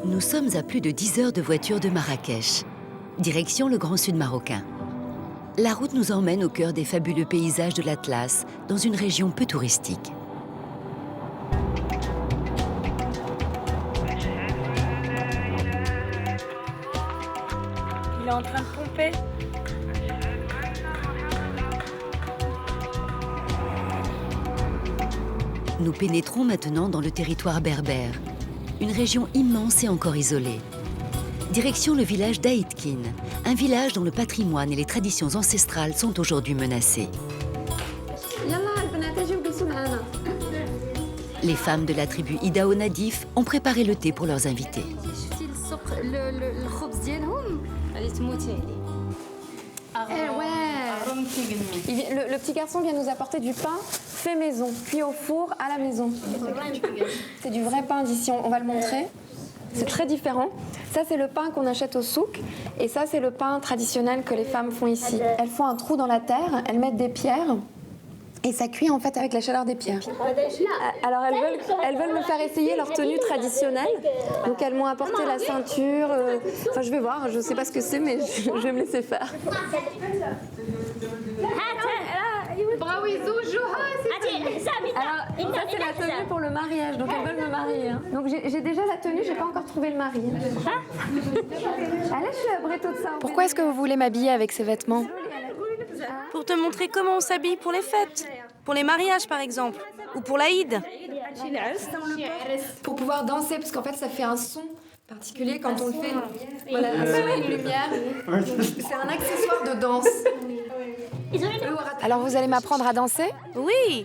Nous sommes à plus de 10 heures de voiture de Marrakech. Direction le Grand Sud marocain. La route nous emmène au cœur des fabuleux paysages de l'Atlas, dans une région peu touristique. Il est en train de pomper. Nous pénétrons maintenant dans le territoire berbère, une région immense et encore isolée. Direction le village d'Aïtkin, un village dont le patrimoine et les traditions ancestrales sont aujourd'hui menacés. Les femmes de la tribu Idao Nadif ont préparé le thé pour leurs invités. Le petit garçon vient nous apporter du pain fait maison, cuit au four à la maison. C'est du vrai pain d'ici, on va le montrer. C'est très différent. Ça, c'est le pain qu'on achète au souk. Et ça, c'est le pain traditionnel que les femmes font ici. Elles font un trou dans la terre, elles mettent des pierres. Et ça cuit en fait avec la chaleur des pierres. Alors elles veulent me faire essayer leur tenue traditionnelle. Donc elles m'ont apporté la ceinture. Enfin je vais voir, je ne sais pas ce que c'est mais je vais me laisser faire. Alors ça c'est la tenue pour le mariage, donc elles veulent me marier. Hein. Donc j'ai déjà la tenue, j'ai pas encore trouvé le mari. Allez, je suis à Breto de ça. Pourquoi est-ce que vous voulez m'habiller avec ces vêtements ? Pour te montrer comment on s'habille pour les fêtes. Pour les mariages, par exemple. Ou pour l'Aïd. Pour pouvoir danser, parce qu'en fait, ça fait un son particulier quand on le fait. Voilà, un son et une lumière. C'est un accessoire de danse. Alors, vous allez m'apprendre à danser ? Oui.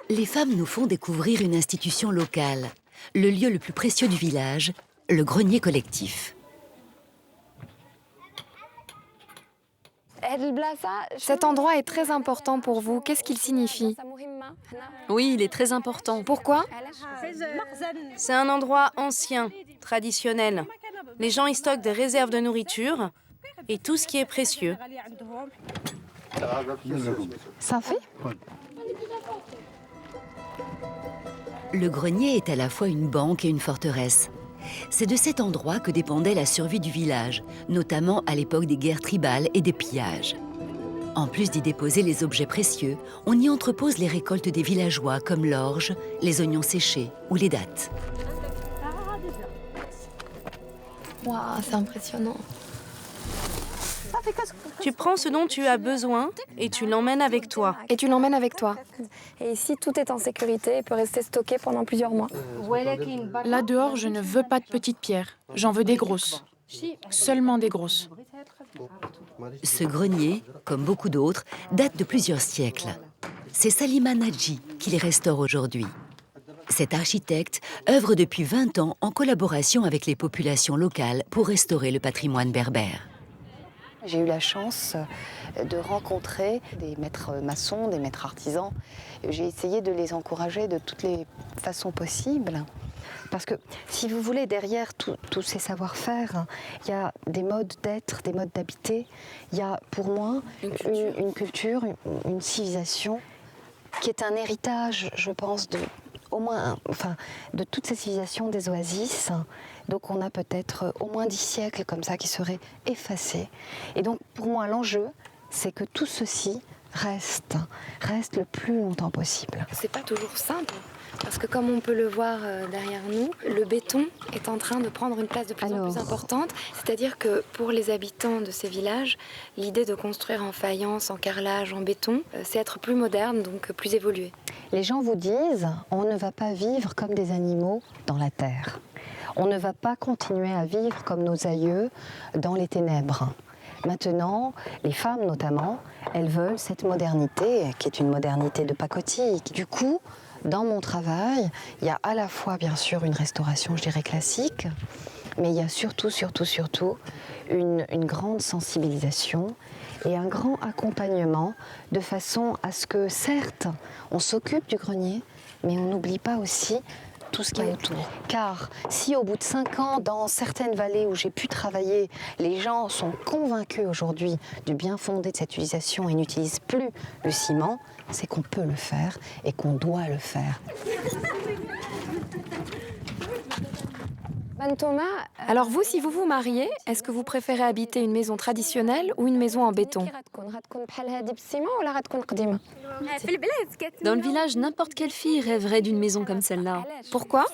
Les femmes nous font découvrir une institution locale, le lieu le plus précieux du village, le grenier collectif. Cet endroit est très important pour vous. Qu'est-ce qu'il signifie ? Oui, il est très important. Pourquoi ? C'est un endroit ancien, traditionnel. Les gens y stockent des réserves de nourriture et tout ce qui est précieux. Ça fait ? Le grenier est à la fois une banque et une forteresse. C'est de cet endroit que dépendait la survie du village, notamment à l'époque des guerres tribales et des pillages. En plus d'y déposer les objets précieux, on y entrepose les récoltes des villageois comme l'orge, les oignons séchés ou les dattes. Waouh, c'est impressionnant. Tu prends ce dont tu as besoin et tu l'emmènes avec toi. Et tu l'emmènes avec toi. Et ici, tout est en sécurité et peut rester stocké pendant plusieurs mois. Là dehors, je ne veux pas de petites pierres. J'en veux des grosses. Seulement des grosses. Ce grenier, comme beaucoup d'autres, date de plusieurs siècles. C'est Salima Nadji qui les restaure aujourd'hui. Cet architecte œuvre depuis 20 ans en collaboration avec les populations locales pour restaurer le patrimoine berbère. J'ai eu la chance de rencontrer des maîtres maçons, des maîtres artisans. J'ai essayé de les encourager de toutes les façons possibles. Parce que, si vous voulez, derrière tous ces savoir-faire, il y a des modes d'être, des modes d'habiter. Il y a, pour moi, une culture, une civilisation qui est un héritage, je pense, de toutes ces civilisations des oasis. Donc on a peut-être au moins 10 siècles comme ça qui seraient effacés. Et donc pour moi l'enjeu, c'est que tout ceci reste le plus longtemps possible. C'est pas toujours simple, parce que comme on peut le voir derrière nous, le béton est en train de prendre une place de plus en plus importante. C'est-à-dire que pour les habitants de ces villages, l'idée de construire en faïence, en carrelage, en béton, c'est être plus moderne, donc plus évolué. Les gens vous disent, on ne va pas vivre comme des animaux dans la terre. On ne va pas continuer à vivre comme nos aïeux dans les ténèbres. Maintenant, les femmes notamment, elles veulent cette modernité, qui est une modernité de pacotille. Du coup, dans mon travail, il y a à la fois, bien sûr, une restauration, je dirais, classique, mais il y a surtout une grande sensibilisation et un grand accompagnement de façon à ce que, certes, on s'occupe du grenier, mais on n'oublie pas aussi tout ce qui est autour. Car si au bout de 5 ans, dans certaines vallées où j'ai pu travailler, les gens sont convaincus aujourd'hui du bien fondé de cette utilisation et n'utilisent plus le ciment, c'est qu'on peut le faire et qu'on doit le faire. Thomas, alors vous, si vous vous mariez, est-ce que vous préférez habiter une maison traditionnelle ou une maison en béton? Dans le village, n'importe quelle fille rêverait d'une maison comme celle-là. Pourquoi?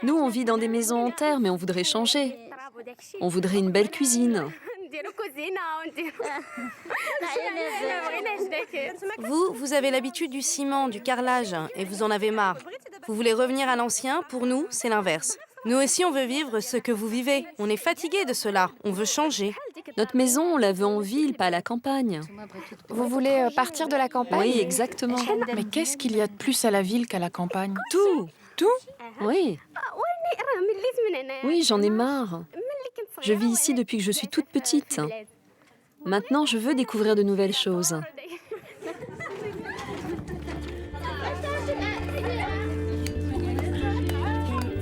Nous, on vit dans des maisons en terre, mais on voudrait changer. On voudrait une belle cuisine. Vous avez l'habitude du ciment, du carrelage, et vous en avez marre. Vous voulez revenir à l'ancien, pour nous, c'est l'inverse. Nous aussi, on veut vivre ce que vous vivez. On est fatigués de cela, on veut changer. Notre maison, on la veut en ville, pas à la campagne. Vous voulez partir de la campagne? Oui, exactement. Mais qu'est-ce qu'il y a de plus à la ville qu'à la campagne? Tout. Tout? Oui. Oui, j'en ai marre. Je vis ici depuis que je suis toute petite. Maintenant, je veux découvrir de nouvelles choses.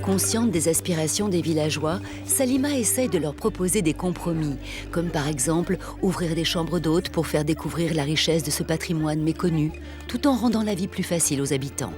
Consciente des aspirations des villageois, Salima essaye de leur proposer des compromis, comme par exemple ouvrir des chambres d'hôtes pour faire découvrir la richesse de ce patrimoine méconnu, tout en rendant la vie plus facile aux habitants.